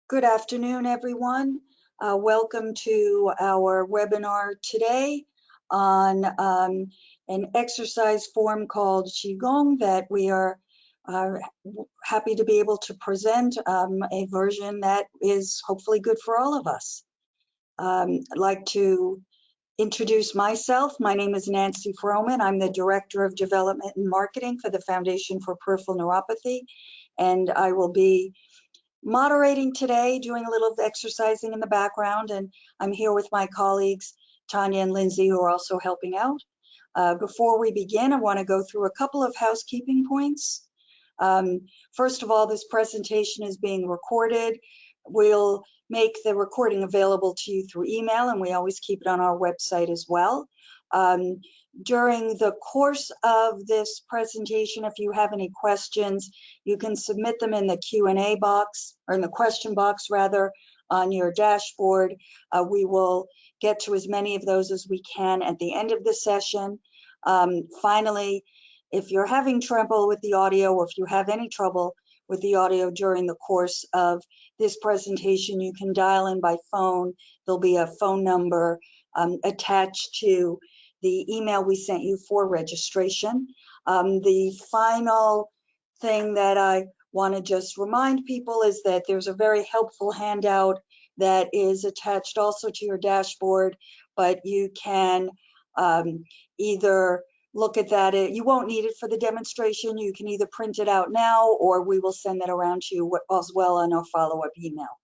Good afternoon, everyone. Welcome to our webinar today on an exercise form called QiGong that we are happy to be able to present a version that is hopefully good for all of us. I'd like to introduce myself. My name is Nancy Froman. I'm the Director of Development and Marketing for the Foundation for Peripheral Neuropathy, and I will be moderating today, doing a little exercising in the background, and I'm here with my colleagues, Tanya and Lindsay, who are also helping out. Before we begin, I want to go through a couple of housekeeping points. First of all, this presentation is being recorded. We'll make the recording available to you through email, and we always keep it on our website as well. During the course of this presentation, if you have any questions, you can submit them in the Q&A box, or in the question box rather, on your dashboard. We will get to as many of those as we can at the end of the session. Finally, if you're having trouble with the audio, or if you have any trouble with the audio during the course of this presentation, you can dial in by phone. There'll be a phone number attached to the email we sent you for registration. The final thing that I want to just remind people is that there's a very helpful handout that is attached also to your dashboard, but you can either look at that. You won't need it for the demonstration. You can either print it out now, or we will send that around to you as well on our follow-up email.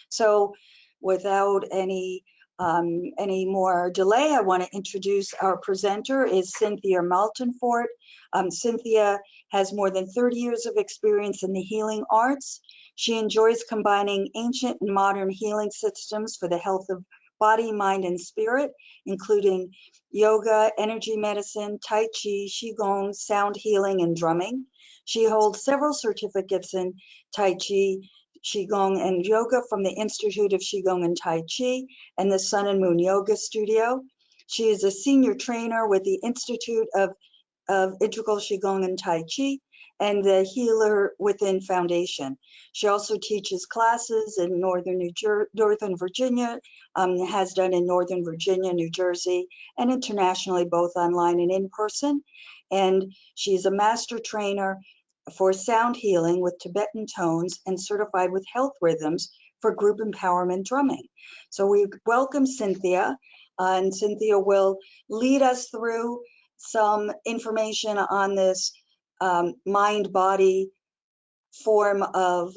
So without any more delay, I want to introduce our presenter is Cynthia Maltonfort. Cynthia has more than 30 years of experience in the healing arts. She enjoys combining ancient and modern healing systems for the health of body, mind, and spirit, including yoga, energy medicine, Tai Chi, QiGong, sound healing, and drumming. She holds several certificates in Tai Chi, QiGong, and yoga from the Institute of QiGong and Tai Chi and the Sun and Moon Yoga Studio. She is a senior trainer with the Institute of Integral QiGong and Tai Chi and the Healer Within Foundation. She also teaches classes in Northern Virginia, has done in Northern Virginia, New Jersey, and internationally, both online and in person. And she's a master trainer for sound healing with Tibetan tones and certified with health rhythms for group empowerment drumming. So we welcome Cynthia, and Cynthia will lead us through some information on this mind-body form of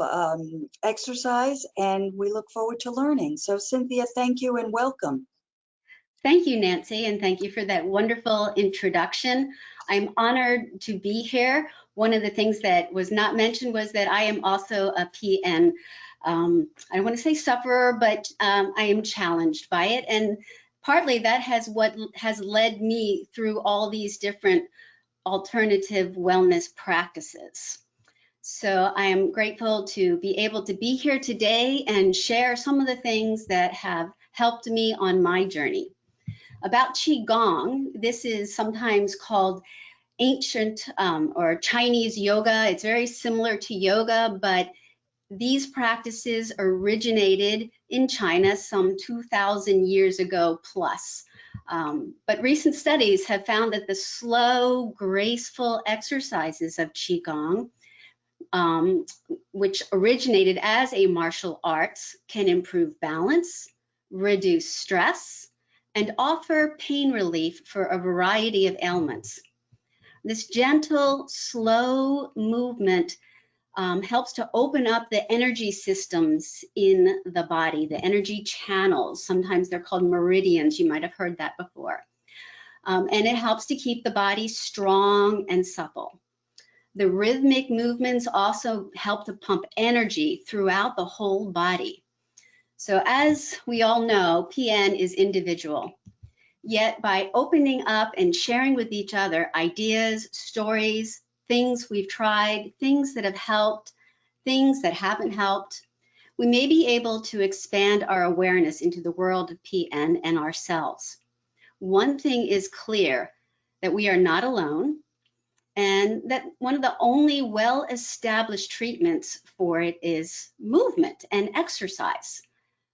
exercise, and we look forward to learning. So Cynthia, thank you and welcome. Thank you, Nancy, and thank you for that wonderful introduction. I'm honored to be here. One of the things that was not mentioned was that I am also a PN. I don't want to say sufferer, but I am challenged by it, and partly that has what has led me through all these different alternative wellness practices. So I am grateful to be able to be here today and share some of the things that have helped me on my journey. About QiGong, this is sometimes called ancient or Chinese yoga. It's very similar to yoga, but these practices originated in China some 2,000 years ago plus. But recent studies have found that the slow, graceful exercises of QiGong, which originated as a martial arts, can improve balance, reduce stress, and offer pain relief for a variety of ailments. This gentle, slow movement helps to open up the energy systems in the body, the energy channels. Sometimes they're called meridians. You might have heard that before. And it helps to keep the body strong and supple. The rhythmic movements also help to pump energy throughout the whole body. So as we all know, PN is individual. Yet by opening up and sharing with each other ideas, stories, things we've tried, things that have helped, things that haven't helped, we may be able to expand our awareness into the world of PN and ourselves. One thing is clear, that we are not alone, and that one of the only well-established treatments for it is movement and exercise.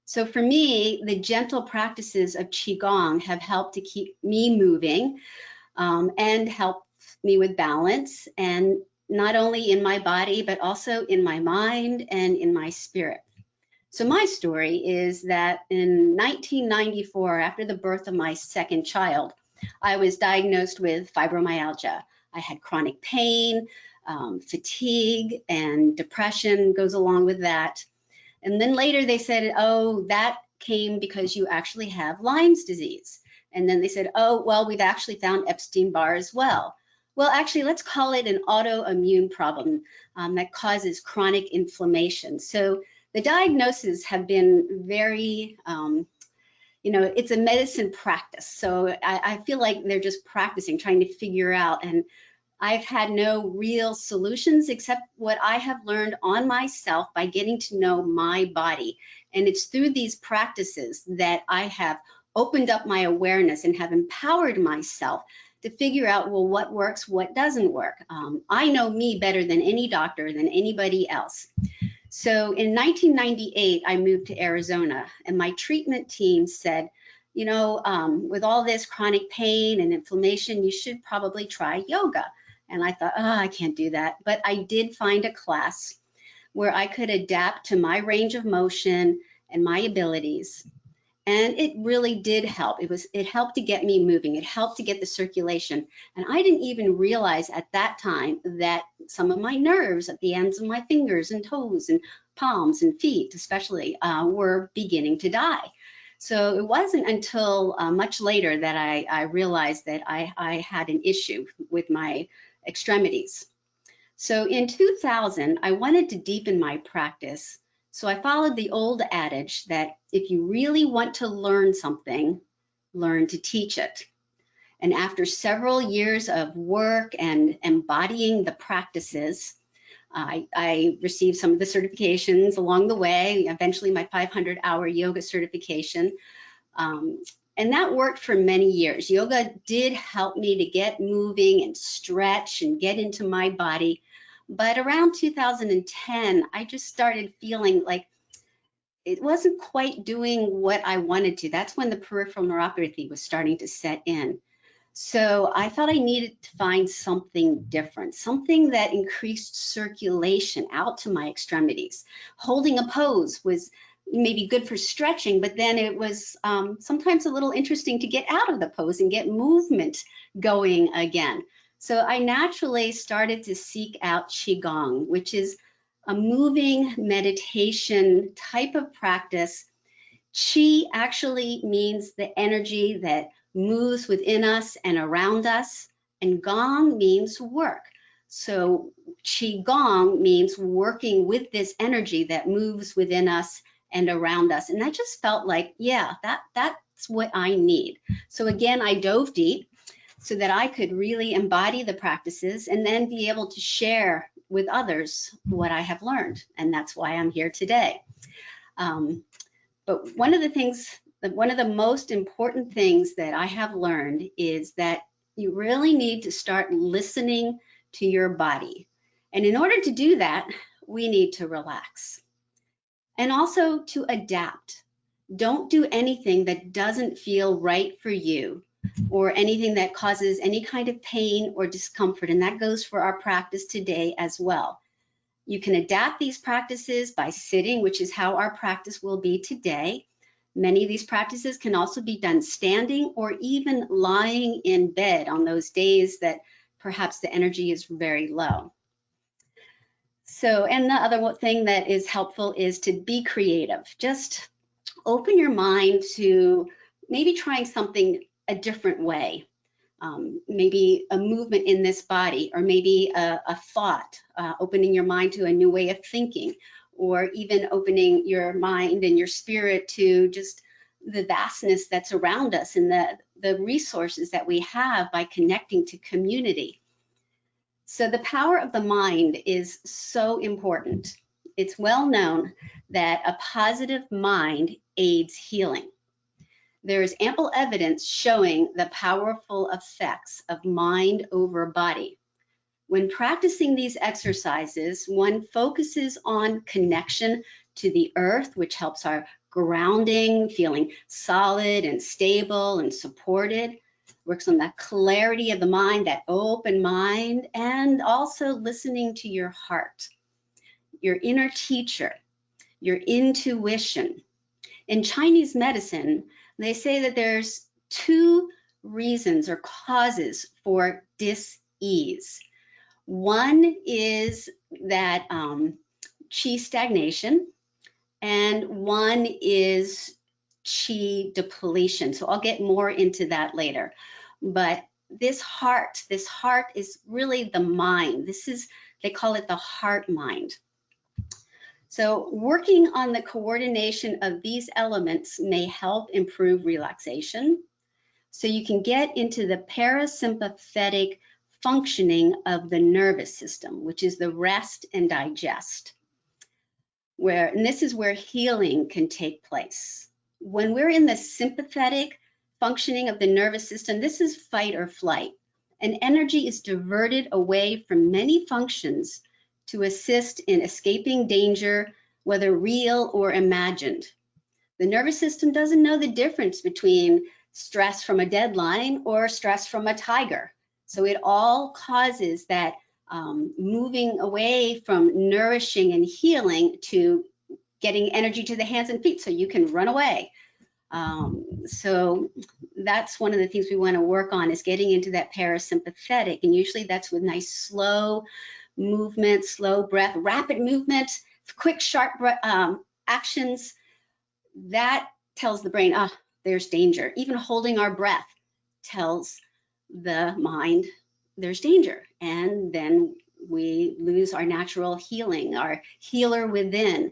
So for me, the gentle practices of QiGong have helped to keep me moving and help me with balance, and not only in my body, but also in my mind and in my spirit. So my story is that in 1994, after the birth of my second child, I was diagnosed with fibromyalgia. I had chronic pain, fatigue, and depression goes along with that. And then later they said, oh, that came because you actually have Lyme's disease. And then they said, oh, well, we've actually found Epstein-Barr as well. Well, actually, let's call it an autoimmune problem that causes chronic inflammation. So the diagnoses have been very, it's a medicine practice. So I feel like they're just practicing, trying to figure out. And I've had no real solutions except what I have learned on myself by getting to know my body. And it's through these practices that I have opened up my awareness and have empowered myself to figure out, well, what works, what doesn't work. I know me better than any doctor, than anybody else. So in 1998, I moved to Arizona, and my treatment team said, with all this chronic pain and inflammation, you should probably try yoga. And I thought, oh, I can't do that. But I did find a class where I could adapt to my range of motion and my abilities. And it really did help. It helped to get me moving. It helped to get the circulation. And I didn't even realize at that time that some of my nerves at the ends of my fingers and toes and palms and feet especially were beginning to die. So it wasn't until much later that I realized that I had an issue with my extremities. So in 2000, I wanted to deepen my practice. So I followed the old adage that if you really want to learn something, learn to teach it. And after several years of work and embodying the practices, I received some of the certifications along the way, eventually my 500-hour yoga certification. And that worked for many years. Yoga did help me to get moving and stretch and get into my body. But around 2010, I just started feeling like it wasn't quite doing what I wanted to. That's when the peripheral neuropathy was starting to set in. So I thought I needed to find something different, something that increased circulation out to my extremities. Holding a pose was maybe good for stretching, but then it was sometimes a little interesting to get out of the pose and get movement going again. So I naturally started to seek out QiGong, which is a moving meditation type of practice. Qi actually means the energy that moves within us and around us, and Gong means work. So QiGong means working with this energy that moves within us and around us. And I just felt like, yeah, that's what I need. So again, I dove deep so that I could really embody the practices and then be able to share with others what I have learned. And that's why I'm here today. But one of the most important things that I have learned is that you really need to start listening to your body. And in order to do that, we need to relax. And also to adapt. Don't do anything that doesn't feel right for you or anything that causes any kind of pain or discomfort. And that goes for our practice today as well. You can adapt these practices by sitting, which is how our practice will be today. Many of these practices can also be done standing or even lying in bed on those days that perhaps the energy is very low. So, and the other thing that is helpful is to be creative. Just open your mind to maybe trying something a different way. Maybe a movement in this body, or maybe a thought, opening your mind to a new way of thinking, or even opening your mind and your spirit to just the vastness that's around us and the resources that we have by connecting to community. So the power of the mind is so important. It's well known that a positive mind aids healing. There is ample evidence showing the powerful effects of mind over body. When practicing these exercises, one focuses on connection to the earth, which helps our grounding, feeling solid and stable and supported. Works on that clarity of the mind, that open mind, and also listening to your heart, your inner teacher, your intuition. In Chinese medicine, they say that there's 2 reasons or causes for dis-ease. One is that qi stagnation, and one is qi depletion. So I'll get more into that later. But this heart is really the mind. They call it the heart mind. So working on the coordination of these elements may help improve relaxation. So you can get into the parasympathetic functioning of the nervous system, which is the rest and digest. And this is where healing can take place. When we're in the sympathetic functioning of the nervous system, this is fight or flight, and energy is diverted away from many functions to assist in escaping danger, whether real or imagined. The nervous system doesn't know the difference between stress from a deadline or stress from a tiger. So it all causes that moving away from nourishing and healing to getting energy to the hands and feet so you can run away. So that's one of the things we want to work on, is getting into that parasympathetic. And usually that's with nice slow movement, slow breath, rapid movement, quick, sharp actions. That tells the brain, there's danger. Even holding our breath tells the mind there's danger. And then we lose our natural healing, our healer within.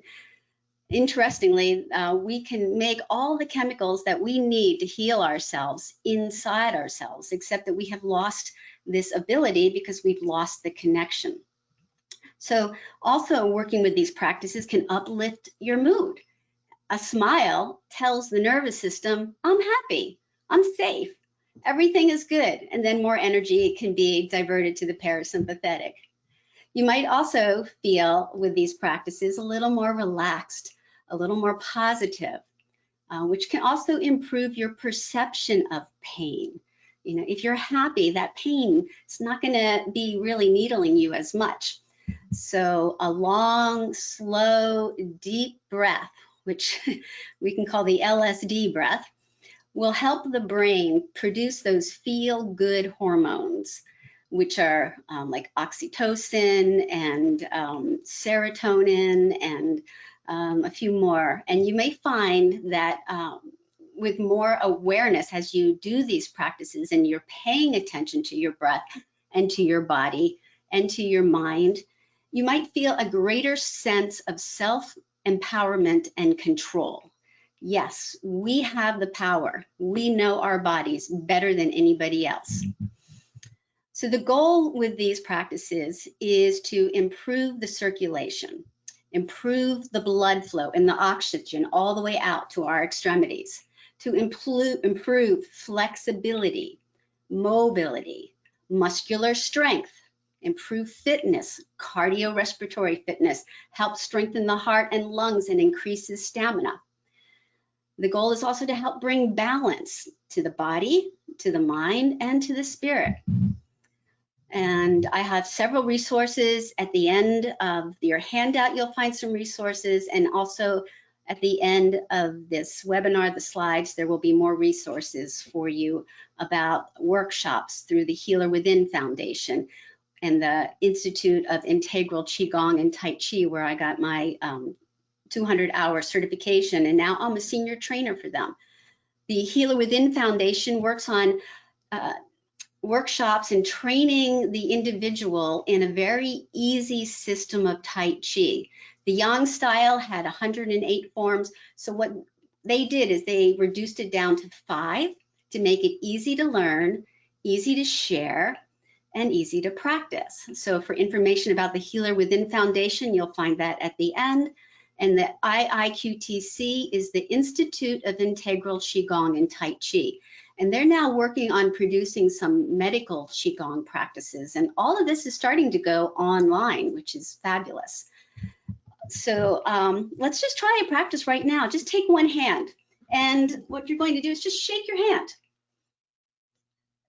Interestingly, we can make all the chemicals that we need to heal ourselves inside ourselves, except that we have lost this ability because we've lost the connection. So also working with these practices can uplift your mood. A smile tells the nervous system, I'm happy, I'm safe, everything is good, and then more energy can be diverted to the parasympathetic. You might also feel with these practices a little more relaxed, a little more positive, which can also improve your perception of pain. You know, if you're happy, that pain is not going to be really needling you as much. So a long, slow, deep breath, which we can call the LSD breath, will help the brain produce those feel-good hormones, which are like oxytocin and serotonin and a few more. And you may find that with more awareness as you do these practices and you're paying attention to your breath and to your body and to your mind, you might feel a greater sense of self-empowerment and control. Yes, we have the power. We know our bodies better than anybody else. So the goal with these practices is to improve the circulation, improve the blood flow and the oxygen all the way out to our extremities, to improve flexibility, mobility, muscular strength, improve fitness, cardiorespiratory fitness, help strengthen the heart and lungs and increases stamina. The goal is also to help bring balance to the body, to the mind, and to the spirit. And I have several resources at the end of your handout. You'll find some resources, and also at the end of this webinar, the slides, there will be more resources for you about workshops through the Healer Within Foundation and the Institute of Integral QiGong and Tai Chi, where I got my 200-hour certification, and now I'm a senior trainer for them. The Healer Within Foundation works on workshops and training the individual in a very easy system of Tai Chi. The Yang style had 108 forms, so what they did is they reduced it down to 5 to make it easy to learn, easy to share, and easy to practice. So for information about the Healer Within Foundation, you'll find that at the end. And the IIQTC is the Institute of Integral Qigong and Tai Chi. And they're now working on producing some medical Qigong practices. And all of this is starting to go online, which is fabulous. So let's just try a practice right now. Just take one hand. And what you're going to do is just shake your hand.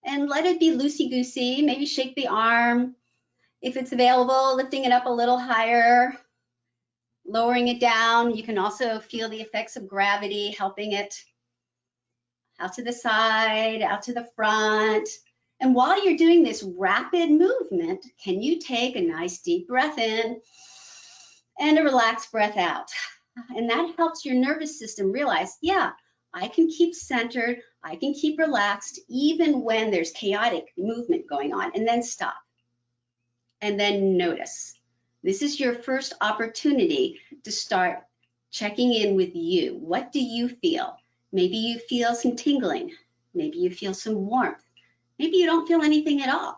And let it be loosey-goosey. Maybe shake the arm. If it's available, lifting it up a little higher, lowering it down. You can also feel the effects of gravity helping it out to the side, out to the front. And while you're doing this rapid movement, can you take a nice deep breath in and a relaxed breath out? And that helps your nervous system realize, yeah, I can keep centered, I can keep relaxed, even when there's chaotic movement going on, and then stop. And then notice. This is your first opportunity to start checking in with you. What do you feel? Maybe you feel some tingling. Maybe you feel some warmth. Maybe you don't feel anything at all.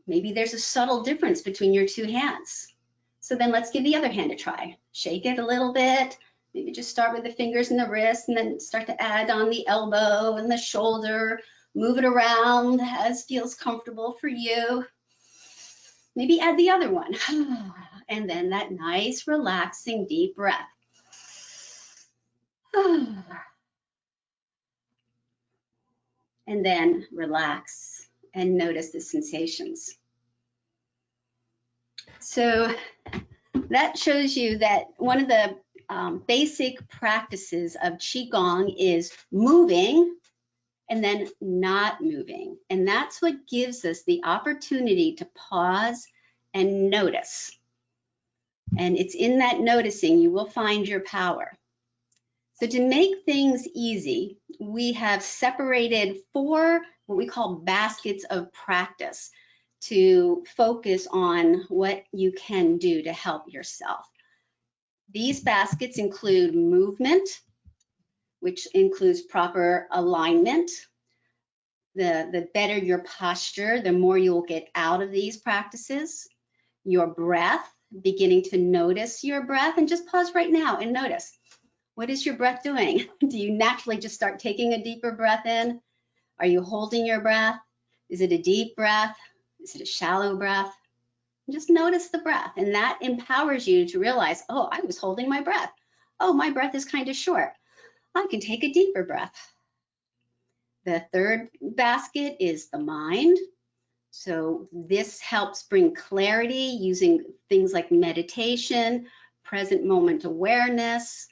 Maybe there's a subtle difference between your two hands. So then let's give the other hand a try. Shake it a little bit. Maybe just start with the fingers and the wrist, and then start to add on the elbow and the shoulder. Move it around as feels comfortable for you. Maybe add the other one. And then that nice, relaxing, deep breath. And then relax and notice the sensations. So that shows you that one of the basic practices of Qigong is moving and then not moving. And that's what gives us the opportunity to pause and notice. And it's in that noticing you will find your power. So to make things easy, we have separated 4 what we call baskets of practice to focus on what you can do to help yourself. These baskets include movement, which includes proper alignment. The better your posture, the more you'll get out of these practices. Your breath, beginning to notice your breath, and just pause right now and notice. What is your breath doing? Do you naturally just start taking a deeper breath in? Are you holding your breath? Is it a deep breath? Is it a shallow breath? Just notice the breath, and that empowers you to realize, oh, I was holding my breath. Oh, my breath is kind of short. I can take a deeper breath. The third basket is the mind. So this helps bring clarity using things like meditation, present moment awareness,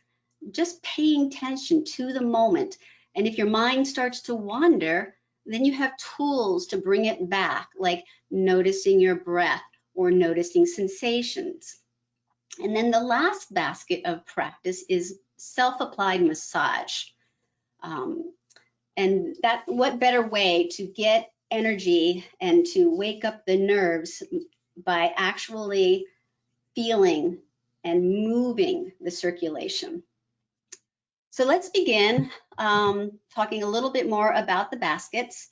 just paying attention to the moment. And if your mind starts to wander, then you have tools to bring it back, like noticing your breath or noticing sensations. And then the last basket of practice is self-applied massage. And that, what better way to get energy and to wake up the nerves by actually feeling and moving the circulation. So let's begin talking a little bit more about the baskets.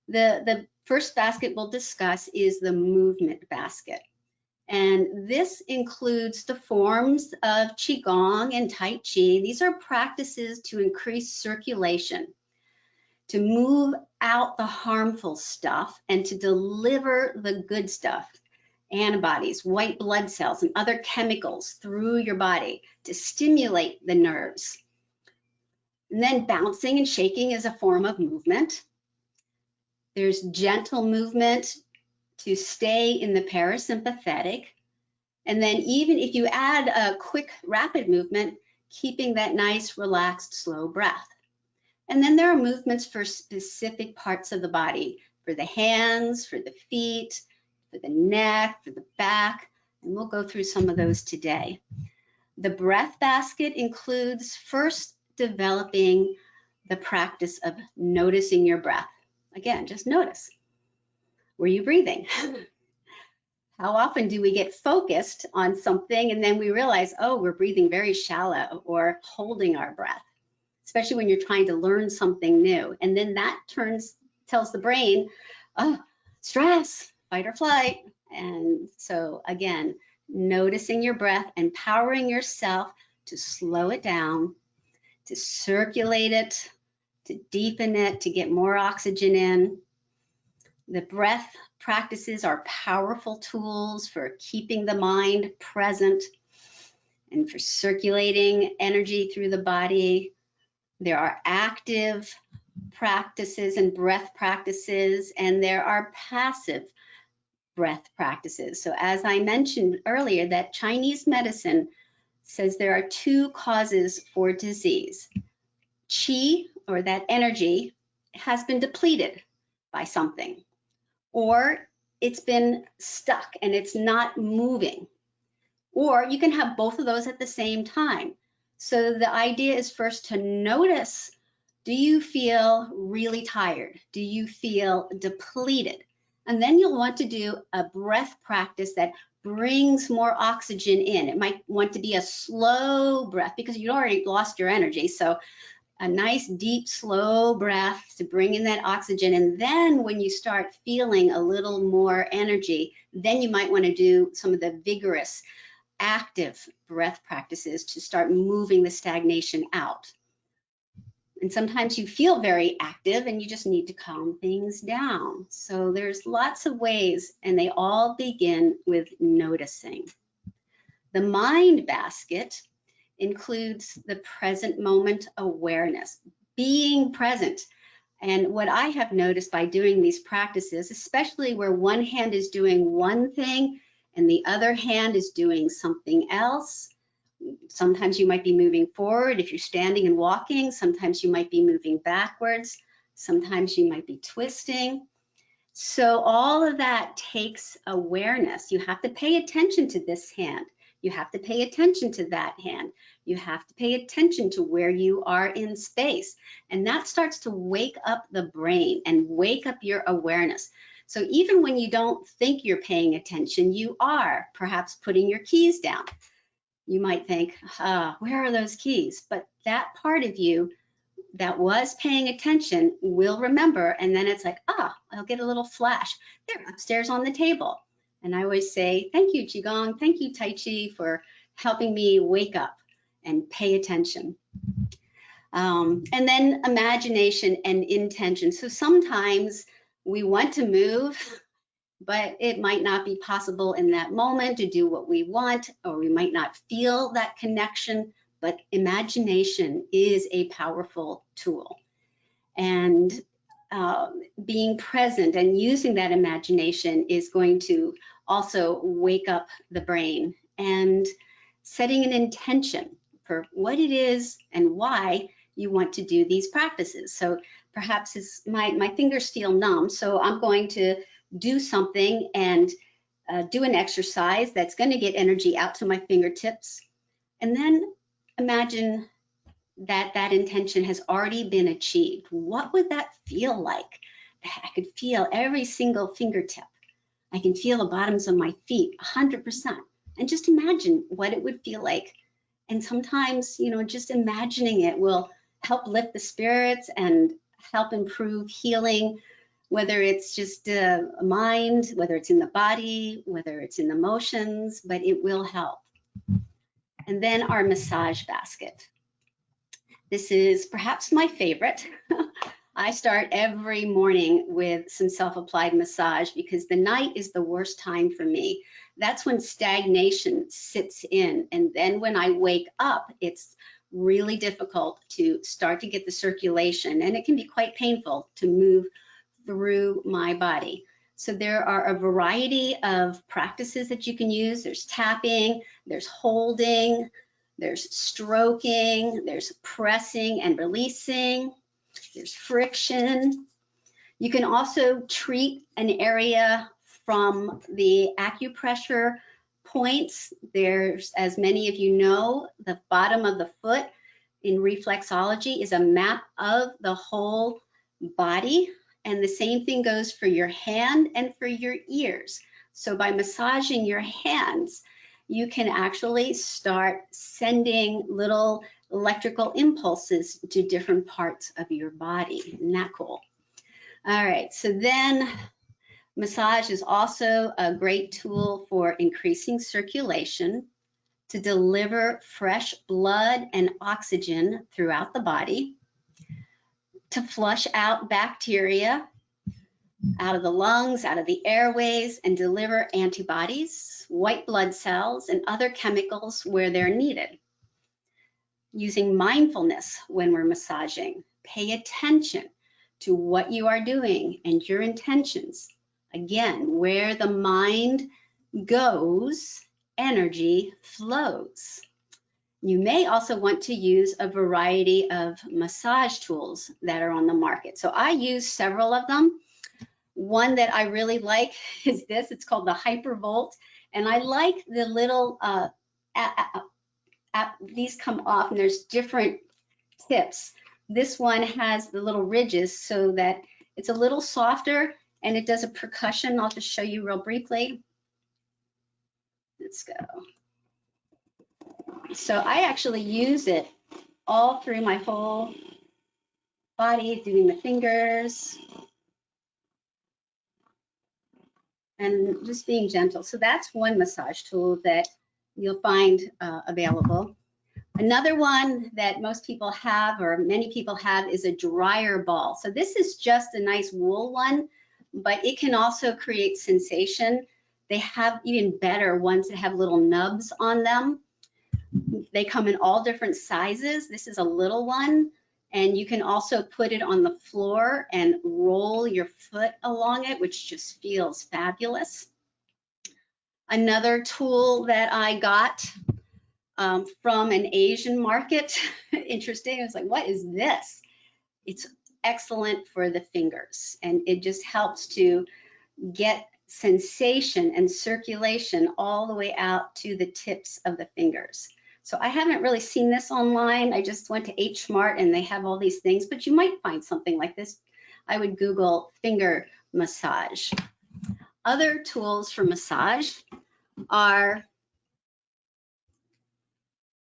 The first basket we'll discuss is the movement basket. And this includes the forms of Qigong and Tai Chi. These are practices to increase circulation, to move out the harmful stuff and to deliver the good stuff, antibodies, white blood cells, and other chemicals through your body to stimulate the nerves. And then bouncing and shaking is a form of movement. There's gentle movement to stay in the parasympathetic. And then even if you add a quick, rapid movement, keeping that nice, relaxed, slow breath. And then there are movements for specific parts of the body, for the hands, for the feet, for the neck, for the back, and we'll go through some of those today. The breath basket includes first developing the practice of noticing your breath. Again, just notice. Were you breathing? How often do we get focused on something and then we realize, oh, we're breathing very shallow or holding our breath, especially when you're trying to learn something new. And then that tells the brain, oh, stress, fight or flight. And so again, noticing your breath, empowering yourself to slow it down, to circulate it, to deepen it, to get more oxygen in. The breath practices are powerful tools for keeping the mind present and for circulating energy through the body. There are active practices and breath practices, and there are passive breath practices. So as I mentioned earlier, that Chinese medicine says there are two causes for disease. Qi, or that energy, has been depleted by something, or it's been stuck and it's not moving. Or you can have both of those at the same time. So the idea is first to notice, do you feel really tired? Do you feel depleted? And then you'll want to do a breath practice that brings more oxygen in. It might want to be a slow breath because you already lost your energy. So a nice, deep, slow breath to bring in that oxygen. And then when you start feeling a little more energy, then you might want to do some of the vigorous, active breath practices to start moving the stagnation out. And sometimes you feel very active and you just need to calm things down. So there's lots of ways, and they all begin with noticing. The mind basket includes the present moment awareness, being present. And what I have noticed by doing these practices, especially where one hand is doing one thing and the other hand is doing something else, sometimes you might be moving forward if you're standing and walking, sometimes you might be moving backwards, sometimes you might be twisting. So all of that takes awareness. You have to pay attention to this hand. You have to pay attention to that hand. You have to pay attention to where you are in space. And that starts to wake up the brain and wake up your awareness. So even when you don't think you're paying attention, you are perhaps putting your keys down. You might think, where are those keys? But that part of you that was paying attention will remember, and then it's like, I'll get a little flash. They're upstairs on the table. And I always say, thank you, QiGong, thank you, Tai Chi, for helping me wake up and pay attention. And then imagination and intention. So sometimes we want to move, but it might not be possible in that moment to do what we want, or we might not feel that connection, but imagination is a powerful tool. And being present and using that imagination is going to also wake up the brain, and setting an intention for what it is and why you want to do these practices. So perhaps it's my fingers feel numb, so I'm going to do something and do an exercise that's going to get energy out to my fingertips, and then imagine that that intention has already been achieved. What would that feel like? I could feel every single fingertip. I can feel the bottoms of my feet 100%. And just imagine what it would feel like. And sometimes, just imagining it will help lift the spirits and help improve healing, whether it's just a mind, whether it's in the body, whether it's in the emotions, but it will help. And then our massage basket. This is perhaps my favorite. I start every morning with some self-applied massage because the night is the worst time for me. That's when stagnation sits in. And then when I wake up, it's really difficult to start to get the circulation, and it can be quite painful to move through my body. So there are a variety of practices that you can use. There's tapping, there's holding, there's stroking, there's pressing and releasing, there's friction. You can also treat an area from the acupressure points. There's, as many of you know, the bottom of the foot in reflexology is a map of the whole body. And the same thing goes for your hand and for your ears. So by massaging your hands, you can actually start sending little electrical impulses to different parts of your body. Isn't that cool? All right, so then massage is also a great tool for increasing circulation, to deliver fresh blood and oxygen throughout the body. to flush out bacteria out of the lungs, out of the airways, and deliver antibodies, white blood cells, and other chemicals where they're needed. Using mindfulness when we're massaging. Pay attention to what you are doing and your intentions. Again, where the mind goes, energy flows. You may also want to use a variety of massage tools that are on the market. So I use several of them. One that I really like is this. It's called the Hypervolt. And I like the little, these come off and there's different tips. This one has the little ridges so that it's a little softer and it does a percussion. I'll just show you real briefly. Let's go. So I actually use it all through my whole body, doing the fingers and just being gentle. So that's one massage tool that you'll find available. Another one that most people have, or many people have, is a dryer ball. So this is just a nice wool one, but it can also create sensation. They have even better ones that have little nubs on them. They come in all different sizes. This is a little one, and you can also put it on the floor and roll your foot along it, which just feels fabulous. Another tool that I got from an Asian market, interesting, I was like, what is this? It's excellent for the fingers, and it just helps to get sensation and circulation all the way out to the tips of the fingers. So I haven't really seen this online. I just went to H Mart and they have all these things, but you might find something like this. I would Google finger massage. Other tools for massage are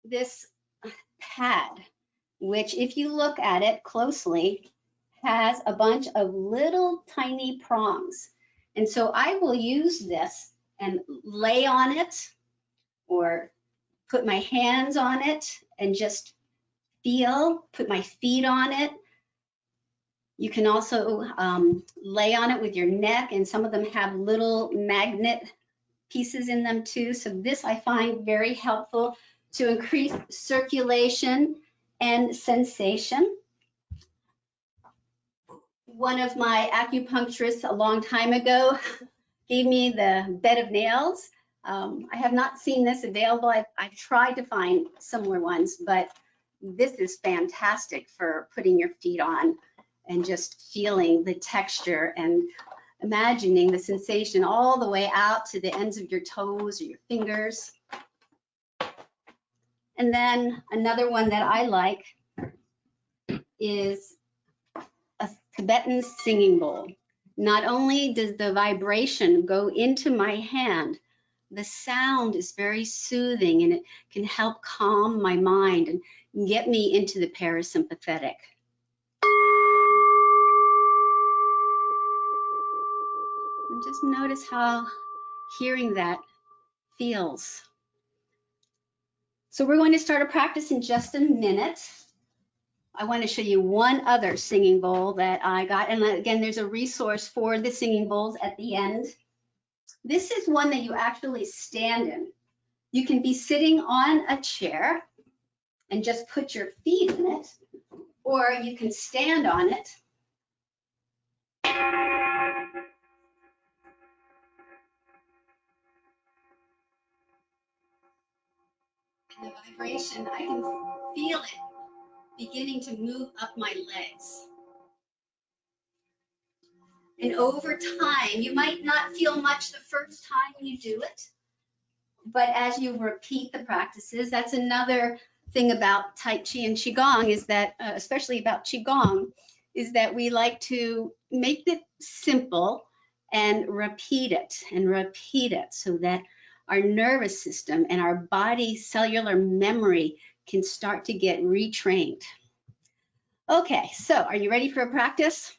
this pad, which if you look at it closely, has a bunch of little tiny prongs. And so I will use this and lay on it or put my hands on it and just feel, put my feet on it. You can also lay on it with your neck, and some of them have little magnet pieces in them too. So this I find very helpful to increase circulation and sensation. One of my acupuncturists a long time ago gave me the bed of nails. I have not seen this available. I've tried to find similar ones, but this is fantastic for putting your feet on and just feeling the texture and imagining the sensation all the way out to the ends of your toes or your fingers. And then another one that I like is a Tibetan singing bowl. Not only does the vibration go into my hand, the sound is very soothing and it can help calm my mind and get me into the parasympathetic. And just notice how hearing that feels. So we're going to start a practice in just a minute. I want to show you one other singing bowl that I got. And again, there's a resource for the singing bowls at the end. This is one that you actually stand in. You can be sitting on a chair and just put your feet in it, or you can stand on it. And the vibration, I can feel it beginning to move up my legs. And over time, you might not feel much the first time you do it, but as you repeat the practices, that's another thing about Tai Chi and QiGong is that, especially about QiGong, is that we like to make it simple and repeat it so that our nervous system and our body cellular memory can start to get retrained. Okay, so are you ready for a practice?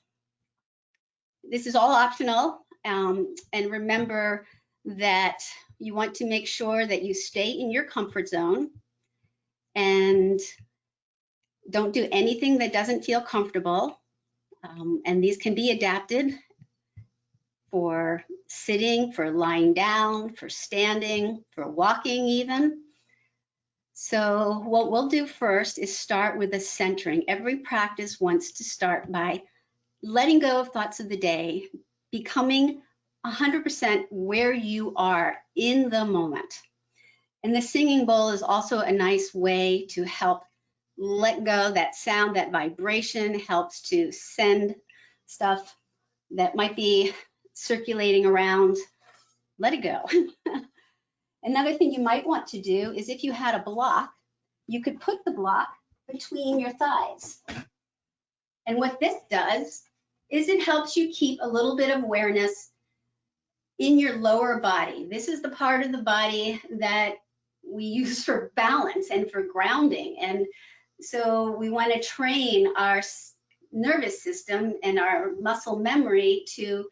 This is all optional, and remember that you want to make sure that you stay in your comfort zone and don't do anything that doesn't feel comfortable. And these can be adapted for sitting, for lying down, for standing, for walking even. So what we'll do first is start with a centering. Every practice wants to start by letting go of thoughts of the day, becoming 100% where you are in the moment. And the singing bowl is also a nice way to help let go. That sound, that vibration helps to send stuff that might be circulating around. Let it go. Another thing you might want to do is if you had a block, you could put the block between your thighs. And what this does is it helps you keep a little bit of awareness in your lower body. This is the part of the body that we use for balance and for grounding. And so we want to train our nervous system and our muscle memory to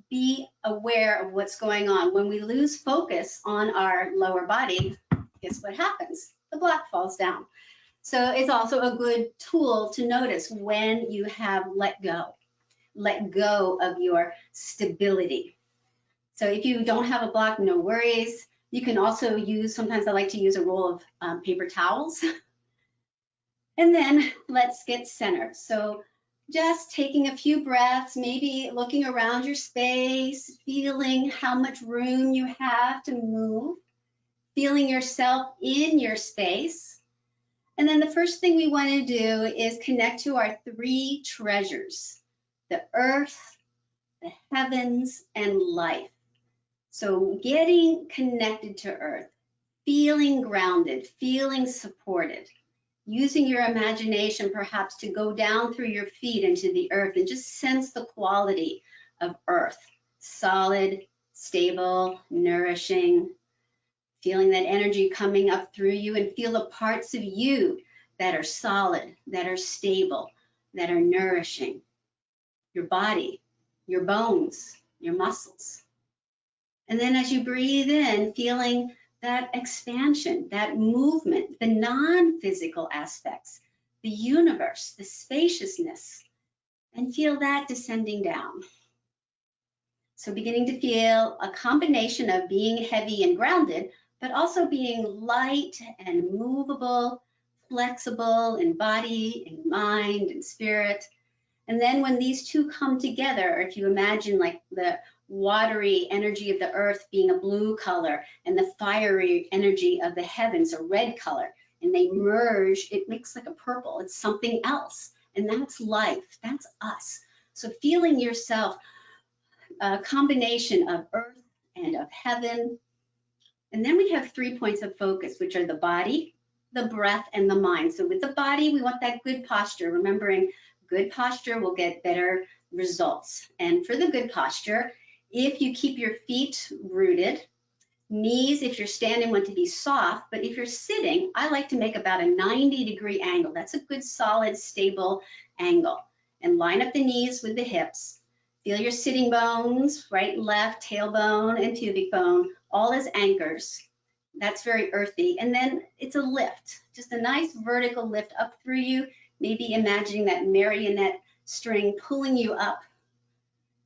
be aware of what's going on. When we lose focus on our lower body, guess what happens? The block falls down. So it's also a good tool to notice when you have let go of your stability. So if you don't have a block, no worries. You can also use, sometimes I like to use a roll of paper towels. And then let's get centered. So just taking a few breaths, maybe looking around your space, feeling how much room you have to move, feeling yourself in your space. And then the first thing we want to do is connect to our three treasures, the earth, the heavens, and life. So getting connected to earth, feeling grounded, feeling supported, using your imagination perhaps to go down through your feet into the earth and just sense the quality of earth, solid, stable, nourishing, feeling that energy coming up through you, and feel the parts of you that are solid, that are stable, that are nourishing. Your body, your bones, your muscles. And then as you breathe in, feeling that expansion, that movement, the non-physical aspects, the universe, the spaciousness, and feel that descending down. So beginning to feel a combination of being heavy and grounded, but also being light and movable, flexible in body, in mind, and spirit. And then when these two come together, or if you imagine like the watery energy of the earth being a blue color and the fiery energy of the heavens a red color, and they merge, it makes like a purple. It's something else. And that's life. That's us. So feeling yourself, a combination of earth and of heaven. And then we have 3 points of focus, which are the body, the breath, and the mind. So with the body, we want that good posture, remembering good posture will get better results. And for the good posture, if you keep your feet rooted, knees, if you're standing, want to be soft, but if you're sitting, I like to make about a 90-degree angle. That's a good, solid, stable angle. And line up the knees with the hips. Feel your sitting bones, right, left, tailbone, and pubic bone, all as anchors. That's very earthy. And then it's a lift, just a nice vertical lift up through you, maybe imagining that marionette string pulling you up.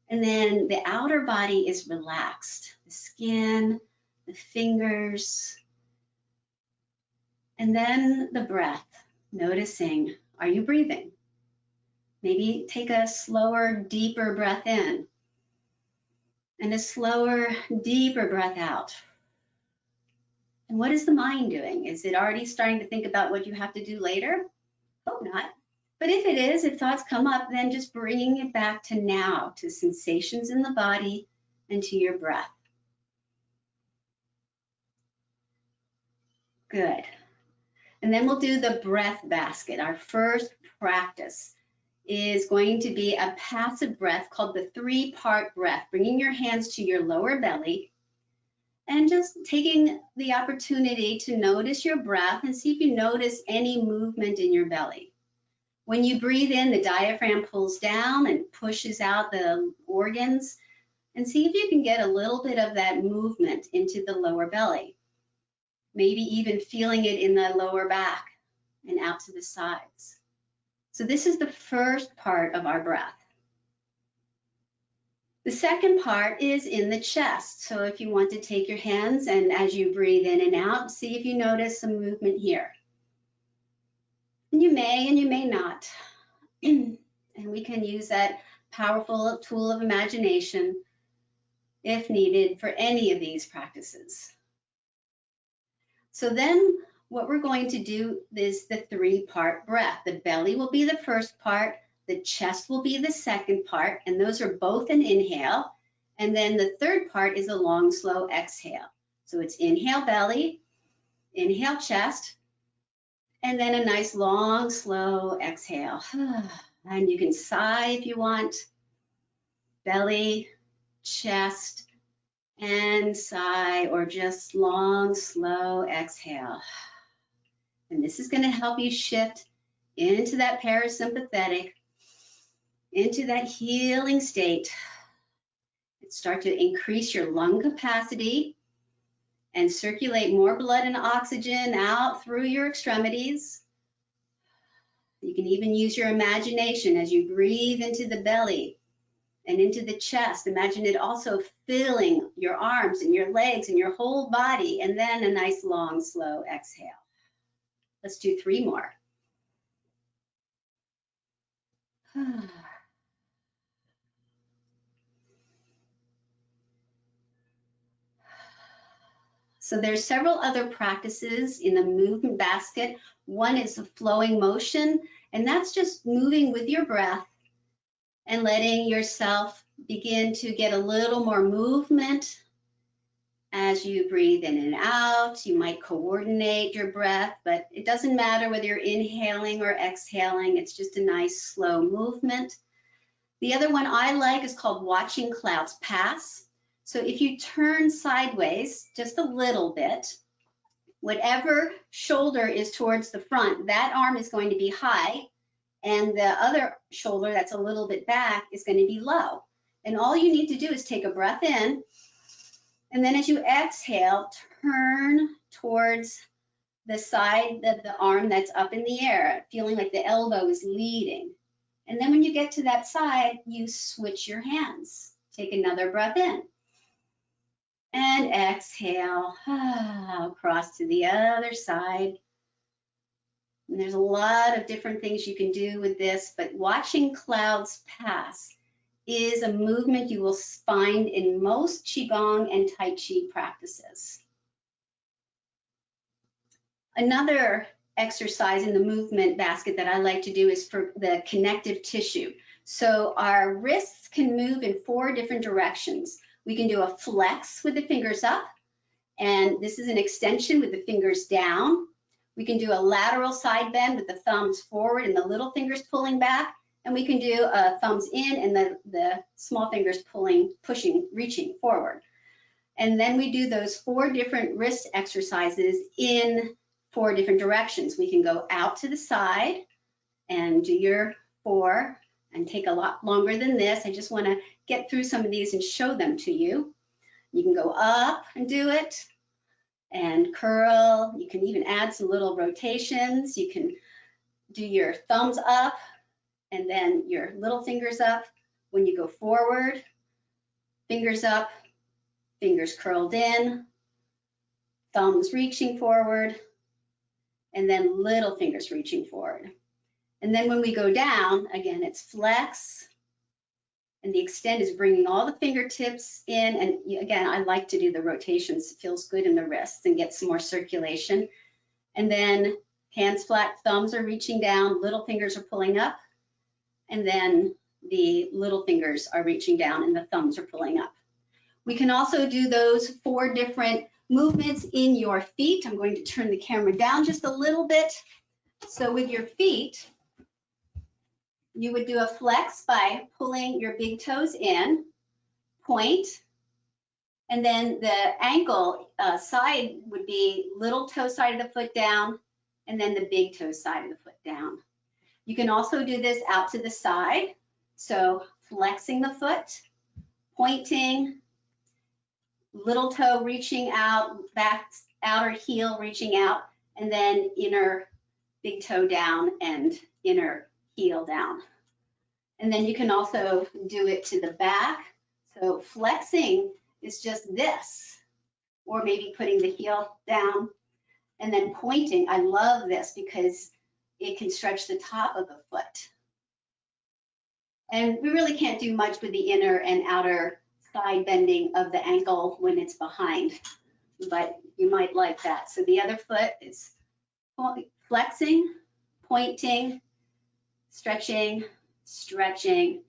And then the outer body is relaxed, the skin, the fingers, and then the breath, noticing, are you breathing? Maybe take a slower, deeper breath in and a slower, deeper breath out. And what is the mind doing? Is it already starting to think about what you have to do later? Hope not. But if it is, if thoughts come up, then just bringing it back to now, to sensations in the body and to your breath. Good. And then we'll do the breath basket. Our first practice is going to be a passive breath called the 3-part breath, bringing your hands to your lower belly and just taking the opportunity to notice your breath and see if you notice any movement in your belly. When you breathe in, the diaphragm pulls down and pushes out the organs, and see if you can get a little bit of that movement into the lower belly. Maybe even feeling it in the lower back and out to the sides. So this is the first part of our breath. The second part is in the chest. So if you want to take your hands and as you breathe in and out, see if you notice some movement here. And you may not. And we can use that powerful tool of imagination if needed for any of these practices. So then what we're going to do is the 3-part breath. The belly will be the first part, the chest will be the second part, and those are both an inhale. And then the third part is a long, slow exhale. So it's inhale belly, inhale chest, and then a nice long, slow exhale. And you can sigh if you want. Belly, chest, and sigh, or just long, slow exhale. And this is going to help you shift into that parasympathetic, into that healing state. Start to increase your lung capacity and circulate more blood and oxygen out through your extremities. You can even use your imagination as you breathe into the belly and into the chest. Imagine it also filling your arms and your legs and your whole body, and then a nice long, slow exhale. Let's do 3 more. So there's several other practices in the movement basket. One is a flowing motion, and that's just moving with your breath and letting yourself begin to get a little more movement as you breathe in and out. You might coordinate your breath, but it doesn't matter whether you're inhaling or exhaling. It's just a nice slow movement. The other one I like is called watching clouds pass. So if you turn sideways just a little bit, whatever shoulder is towards the front, that arm is going to be high, and the other shoulder that's a little bit back is going to be low. And all you need to do is take a breath in, and then as you exhale, turn towards the side of the arm that's up in the air, feeling like the elbow is leading. And then when you get to that side, you switch your hands. Take another breath in. And exhale, across to the other side. And there's a lot of different things you can do with this, but watching clouds pass is a movement you will find in most Qigong and Tai Chi practices. Another exercise in the movement basket that I like to do is for the connective tissue. So our wrists can move in 4 different directions. We can do a flex with the fingers up, and this is an extension with the fingers down. We can do a lateral side bend with the thumbs forward and the little fingers pulling back, and we can do a thumbs in and the small fingers pulling, pushing, reaching forward. And then we do those 4 different wrist exercises in 4 different directions. We can go out to the side and do your 4 and take a lot longer than this. I just want to get through some of these and show them to you. You can go up and do it and curl. You can even add some little rotations. You can do your thumbs up and then your little fingers up when you go forward. Fingers up, fingers curled in, thumbs reaching forward, and then little fingers reaching forward. And then when we go down, again, it's flex, and the extend is bringing all the fingertips in. And again, I like to do the rotations. It feels good in the wrists and get some more circulation. And then hands flat, thumbs are reaching down, little fingers are pulling up, and then the little fingers are reaching down and the thumbs are pulling up. We can also do those 4 different movements in your feet. I'm going to turn the camera down just a little bit. So with your feet, you would do a flex by pulling your big toes in, point, and then the ankle side would be little toe side of the foot down, and then the big toe side of the foot down. You can also do this out to the side. So flexing the foot, pointing, little toe reaching out, back outer heel reaching out, and then inner big toe down and inner heel down. And then you can also do it to the back. So flexing is just this, or maybe putting the heel down and then pointing. I love this because it can stretch the top of the foot. And we really can't do much with the inner and outer side bending of the ankle when it's behind, but you might like that. So the other foot is flexing, pointing, stretching, stretching.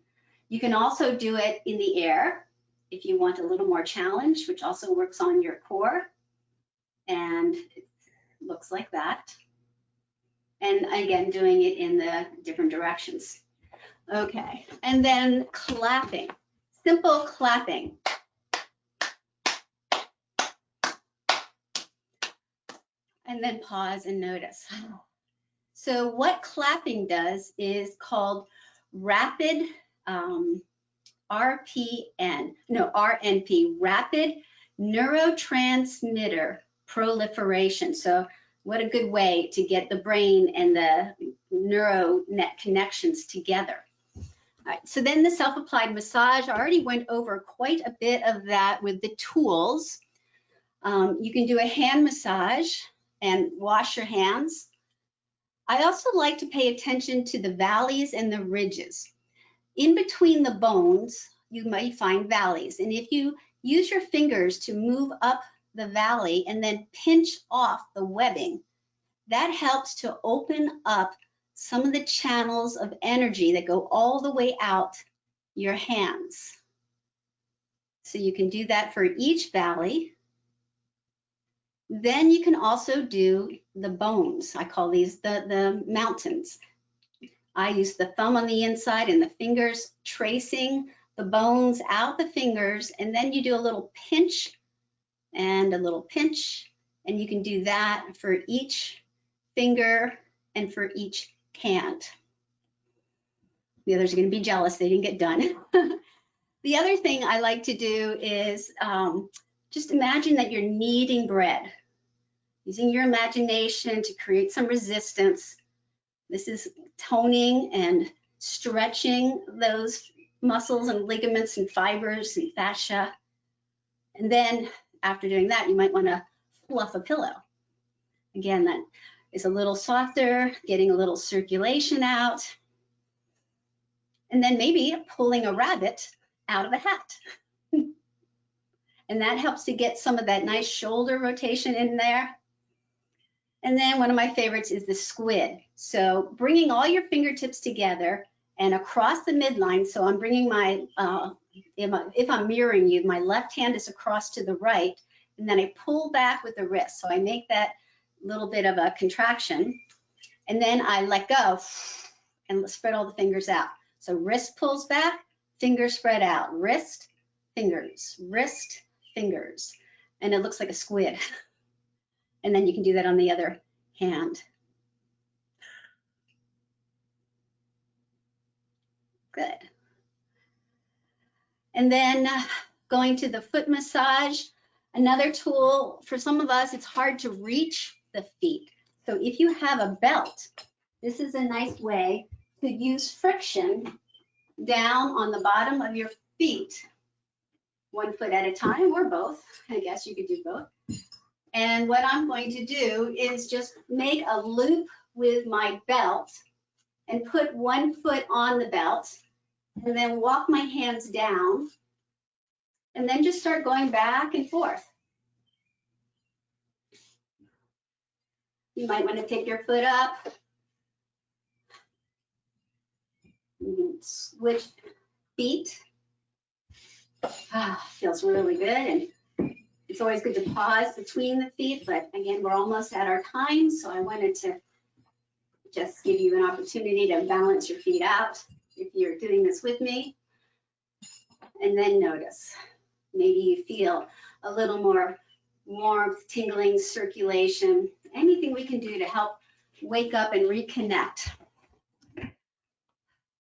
You can also do it in the air if you want a little more challenge, which also works on your core. And it looks like that. And again, doing it in the different directions. Okay, and then clapping, simple clapping. And then pause and notice. So what clapping does is called rapid RNP, rapid neurotransmitter proliferation. So what a good way to get the brain and the neural net connections together. All right, so then the self-applied massage, I already went over quite a bit of that with the tools. You can do a hand massage and wash your hands. I also like to pay attention to the valleys and the ridges. In between the bones, you might find valleys. And if you use your fingers to move up the valley and then pinch off the webbing, that helps to open up some of the channels of energy that go all the way out your hands. So you can do that for each valley. Then you can also do the bones. I call these the mountains. I use the thumb on the inside and the fingers tracing the bones out the fingers, and then you do a little pinch and a little pinch, and you can do that for each finger and for each hand. The others are going to be jealous they didn't get done. The other thing I like to do is just imagine that you're kneading bread, using your imagination to create some resistance. This is toning and stretching those muscles and ligaments and fibers and fascia. And then after doing that, you might want to fluff a pillow. Again, that is a little softer, getting a little circulation out. And then maybe pulling a rabbit out of a hat. And that helps to get some of that nice shoulder rotation in there. And then one of my favorites is the squid. So bringing all your fingertips together and across the midline. So I'm bringing my, if I'm mirroring you, my left hand is across to the right, and then I pull back with the wrist. So I make that little bit of a contraction, and then I let go and spread all the fingers out. So wrist pulls back, fingers spread out, wrist, fingers, and it looks like a squid. And then you can do that on the other hand. Good. And then going to the foot massage, another tool for some of us, it's hard to reach the feet. So if you have a belt, this is a nice way to use friction down on the bottom of your feet, one foot at a time, or both. I guess you could do both. And what I'm going to do is just make a loop with my belt and put one foot on the belt, and then walk my hands down, and then just start going back and forth. You might want to take your foot up, switch feet. Feels really good, and it's always good to pause between the feet, but again, we're almost at our time, so I wanted to just give you an opportunity to balance your feet out if you're doing this with me. And then notice, maybe you feel a little more warmth, tingling, circulation, anything we can do to help wake up and reconnect.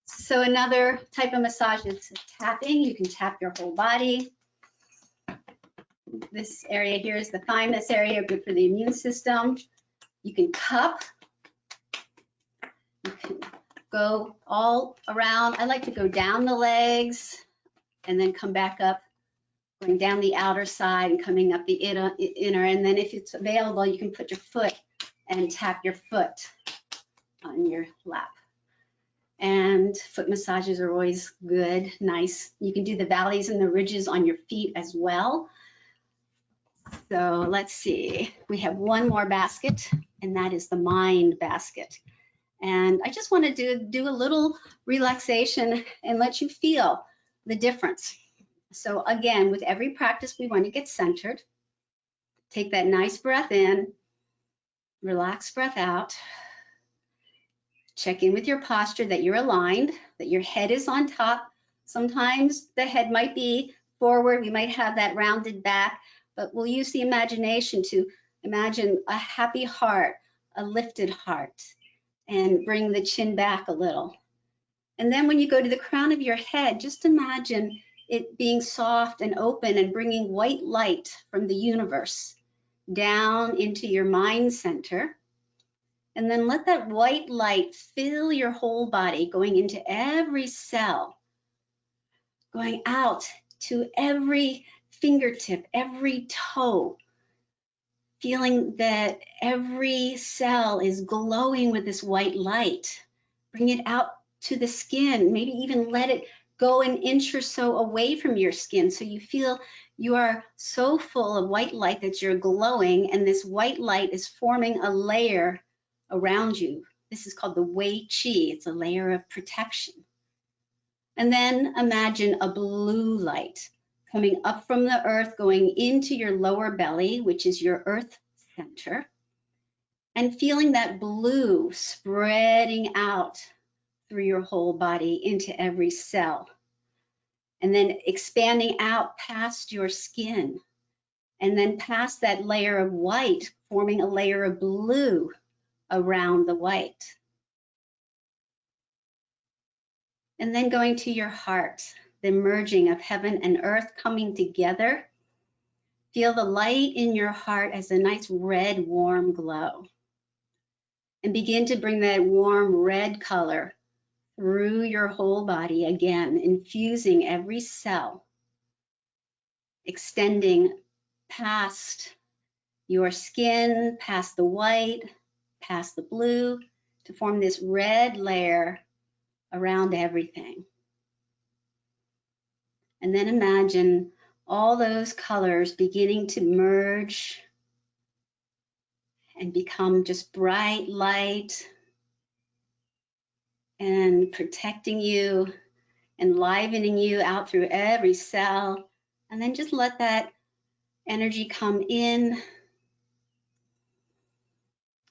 So another type of massage is tapping. You can tap your whole body. This area here is the thymus area, good for the immune system. You can cup. You can go all around. I like to go down the legs and then come back up, going down the outer side and coming up the inner. And then if it's available, you can put your foot and tap your foot on your lap. And foot massages are always good, nice. You can do the valleys and the ridges on your feet as well. So let's see, we have one more basket, and that is the mind basket. And I just want to do a little relaxation and let you feel the difference. So again, with every practice, we want to get centered. Take that nice breath in, relax breath out. Check in with your posture, that you're aligned, that your head is on top. Sometimes the head might be forward, we might have that rounded back, but we'll use the imagination to imagine a happy heart, a lifted heart, and bring the chin back a little. And then when you go to the crown of your head, just imagine it being soft and open and bringing white light from the universe down into your mind center. And then let that white light fill your whole body, going into every cell, going out to every fingertip, every toe, feeling that every cell is glowing with this white light. Bring it out to the skin, maybe even let it go an inch or so away from your skin so you feel you are so full of white light that you're glowing, and this white light is forming a layer around you. This is called the Wei Qi. It's a layer of protection. And then imagine a blue light coming up from the earth, going into your lower belly, which is your earth center, and feeling that blue spreading out through your whole body into every cell. And then expanding out past your skin, and then past that layer of white, forming a layer of blue around the white. And then going to your heart, the merging of heaven and earth coming together. Feel the light in your heart as a nice red, warm glow. And begin to bring that warm red color through your whole body, again, infusing every cell, extending past your skin, past the white, past the blue, to form this red layer around everything. And then imagine all those colors beginning to merge and become just bright light and protecting you, enlivening you out through every cell. And then just let that energy come in,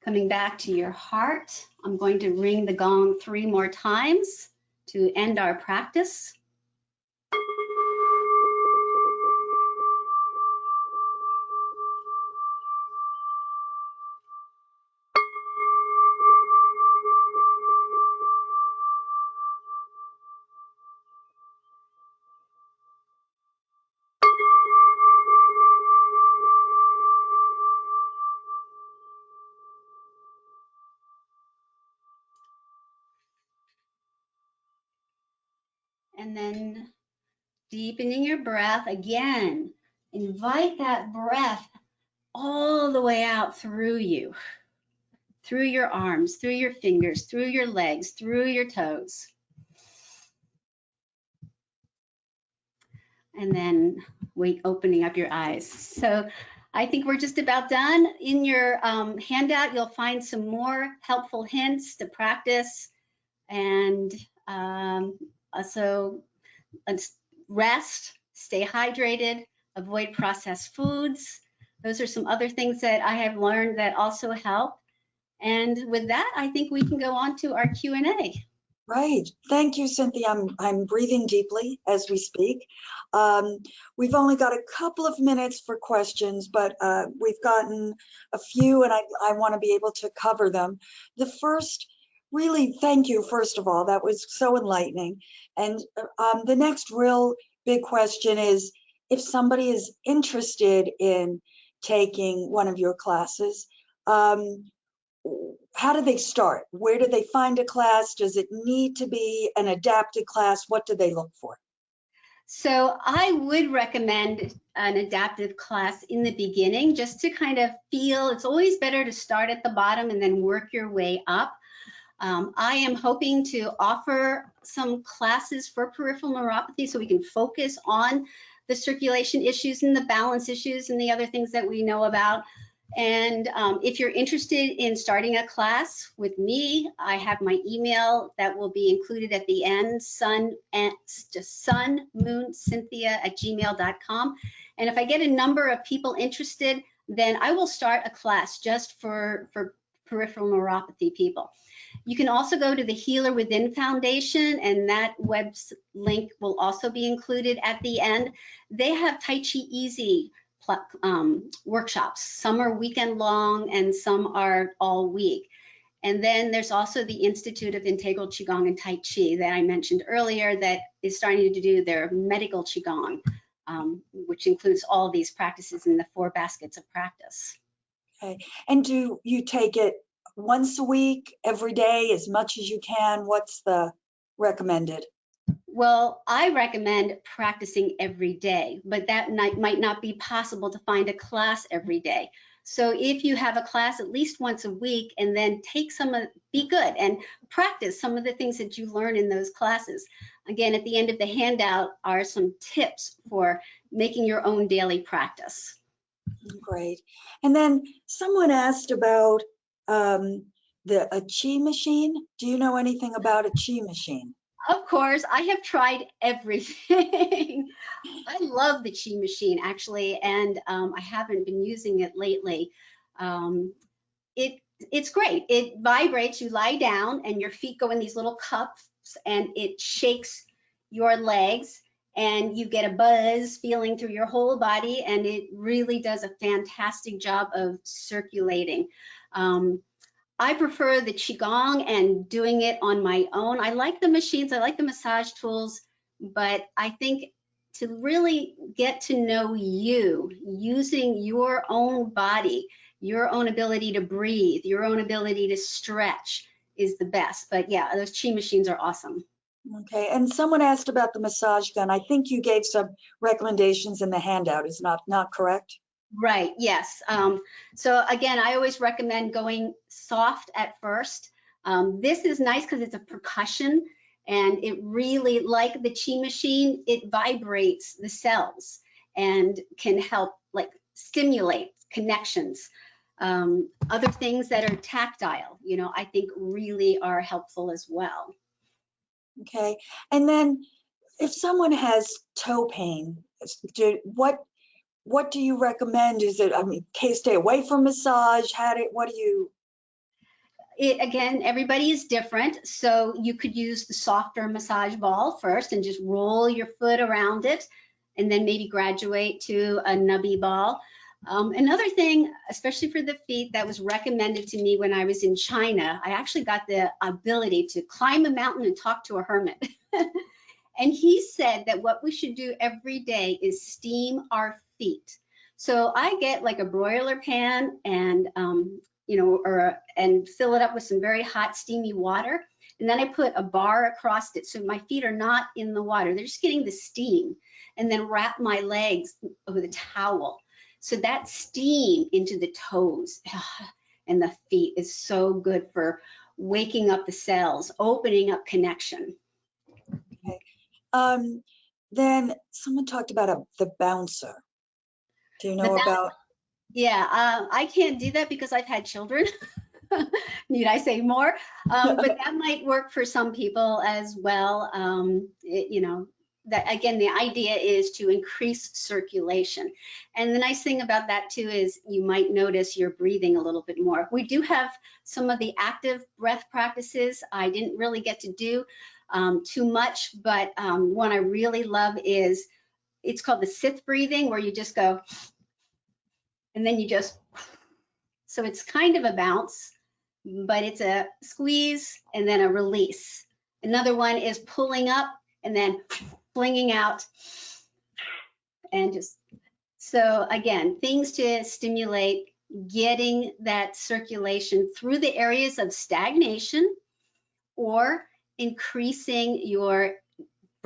coming back to your heart. I'm going to ring the gong 3 more times to end our practice. And then deepening your breath again. Invite that breath all the way out through you, through your arms, through your fingers, through your legs, through your toes. And then wait, opening up your eyes. So I think we're just about done. In your handout, you'll find some more helpful hints to practice. And also rest, stay hydrated, avoid processed foods. Those are some other things that I have learned that also help. And with that, I think we can go on to our Q&A. Right. Thank you, Cynthia. I'm breathing deeply as we speak. We've only got a couple of minutes for questions, but we've gotten a few, and I want to be able to cover them. The first, really, thank you, first of all. That was so enlightening. And the next real big question is, if somebody is interested in taking one of your classes, how do they start? Where do they find a class? Does it need to be an adapted class? What do they look for? So I would recommend an adaptive class in the beginning just to kind of feel. It's always better to start at the bottom and then work your way up. I am hoping to offer some classes for peripheral neuropathy so we can focus on the circulation issues and the balance issues and the other things that we know about. And if you're interested in starting a class with me, I have my email that will be included at the end, sunmooncynthia@gmail.com. And if I get a number of people interested, then I will start a class just for peripheral neuropathy people. You can also go to the Healer Within Foundation, and that web link will also be included at the end. They have Tai Chi Easy workshops. Some are weekend long and some are all week. And then there's also the Institute of Integral Qigong and Tai Chi that I mentioned earlier that is starting to do their medical Qigong, which includes all these practices in the 4 baskets of practice. Okay. And do you take it once a week, every day, as much as you can? What's the recommended? Well, I recommend practicing every day, but that might not be possible to find a class every day. So if you have a class at least once a week, and then be good and practice some of the things that you learn in those classes. Again, at the end of the handout are some tips for making your own daily practice. Great. And then someone asked about a Qi machine. Do you know anything about a Qi machine? Of course, I have tried everything. I love the Qi machine actually, and I haven't been using it lately. It's great. It vibrates. You lie down, and your feet go in these little cups, and it shakes your legs, and you get a buzz feeling through your whole body, and it really does a fantastic job of circulating. I prefer the Qigong and doing it on my own. I like the machines, I like the massage tools, but I think to really get to know you, using your own body, your own ability to breathe, your own ability to stretch is the best. But yeah, those Qi machines are awesome. Okay, and someone asked about the massage gun. I think you gave some recommendations in the handout, is not correct? Right, yes. So again, I always recommend going soft at first. This is nice because it's a percussion, and it really, like the Qi machine, it vibrates the cells and can help like stimulate connections. Other things that are tactile, I think really are helpful as well. Okay, and then if someone has toe pain, what do you recommend? Is it, stay away from massage? What do you? Again, everybody is different, so you could use the softer massage ball first and just roll your foot around it, and then maybe graduate to a nubby ball. Another thing, especially for the feet, that was recommended to me when I was in China, I actually got the ability to climb a mountain and talk to a hermit. And he said that what we should do every day is steam our feet. So I get like a broiler pan and and fill it up with some very hot steamy water, and then I put a bar across it so my feet are not in the water, they're just getting the steam, and then wrap my legs with a towel. So that steam into the toes and the feet is so good for waking up the cells, opening up connection. Okay. Then someone talked about the bouncer. Do you know about? Yeah, I can't do that because I've had children. Need I say more? But that might work for some people as well. That again, the idea is to increase circulation. And the nice thing about that too is you might notice you're breathing a little bit more. We do have some of the active breath practices. I didn't really get to do too much, but one I really love is, it's called the Sith breathing, where you just go, and then you just, so it's kind of a bounce, but it's a squeeze and then a release. Another one is pulling up and then flinging out, and just, so again, things to stimulate getting that circulation through the areas of stagnation or increasing your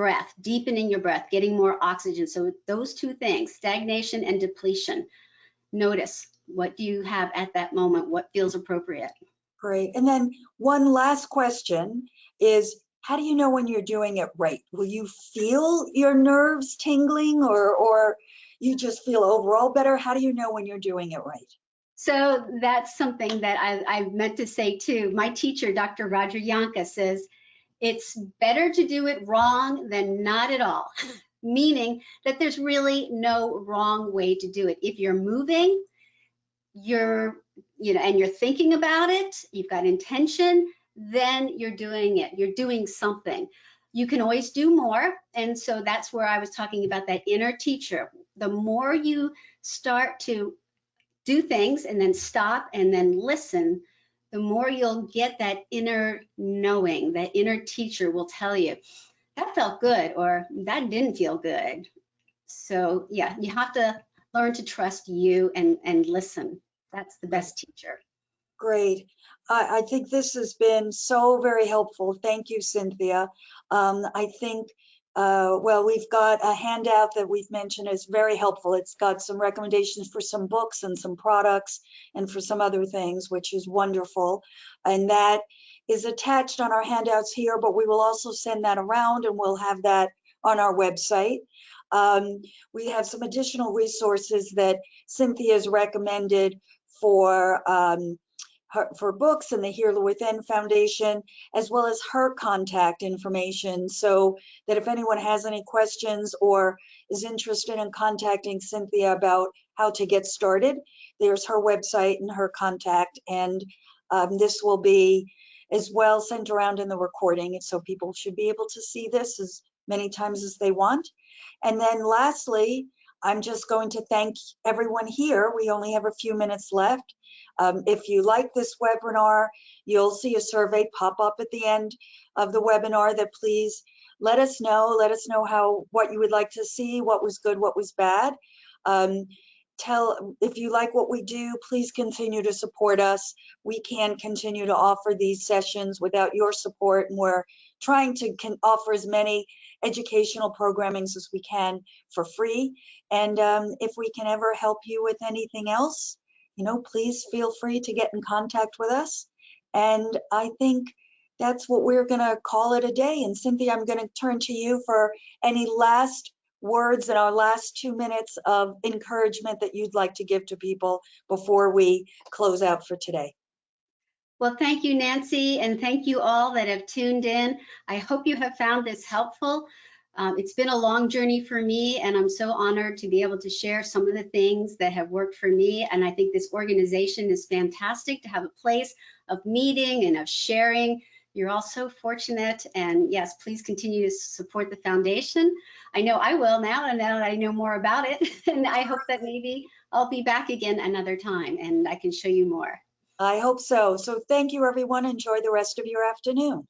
breath, deepening your breath, getting more oxygen. So those two things, stagnation and depletion. Notice, what do you have at that moment? What feels appropriate? Great. And then one last question is, how do you know when you're doing it right? Will you feel your nerves tingling, or you just feel overall better? How do you know when you're doing it right? So that's something that I meant to say too. My teacher, Dr. Roger Yanka, says it's better to do it wrong than not at all, meaning that there's really no wrong way to do it. If you're moving, and you're thinking about it, you've got intention, then you're doing it. You're doing something. You can always do more. And so that's where I was talking about that inner teacher. The more you start to do things and then stop and then listen, the more you'll get that inner knowing. That inner teacher will tell you, that felt good or that didn't feel good. So yeah, you have to learn to trust you and listen. That's the best teacher. Great. I think this has been so very helpful. Thank you, Cynthia. I think, well, we've got a handout that we've mentioned is very helpful. It's got some recommendations for some books and some products and for some other things, which is wonderful. And that is attached on our handouts here, but we will also send that around and we'll have that on our website. We have some additional resources that Cynthia's recommended for books and the Hear Within Foundation, as well as her contact information, so that if anyone has any questions or is interested in contacting Cynthia about how to get started, there's her website and her contact. And this will be as well sent around in the recording, and so people should be able to see this as many times as they want. And then lastly, I'm just going to thank everyone here. We only have a few minutes left. If you like this webinar, you'll see a survey pop up at the end of the webinar that please let us know. Let us know what you would like to see, what was good, what was bad. If you like what we do, please continue to support us. We can't continue to offer these sessions without your support, and we're trying to offer as many educational programmings as we can for free. And if we can ever help you with anything else, please feel free to get in contact with us. And I think that's what we're going to call it a day. And Cynthia, I'm going to turn to you for any last words in our last 2 minutes of encouragement that you'd like to give to people before we close out for today. Well, thank you, Nancy, and thank you all that have tuned in. I hope you have found this helpful. It's been a long journey for me, and I'm so honored to be able to share some of the things that have worked for me. And I think this organization is fantastic to have a place of meeting and of sharing. You're all so fortunate, and yes, please continue to support the foundation. I know I will now, and now that I know more about it, and I hope that maybe I'll be back again another time and I can show you more. I hope so. So thank you, everyone. Enjoy the rest of your afternoon.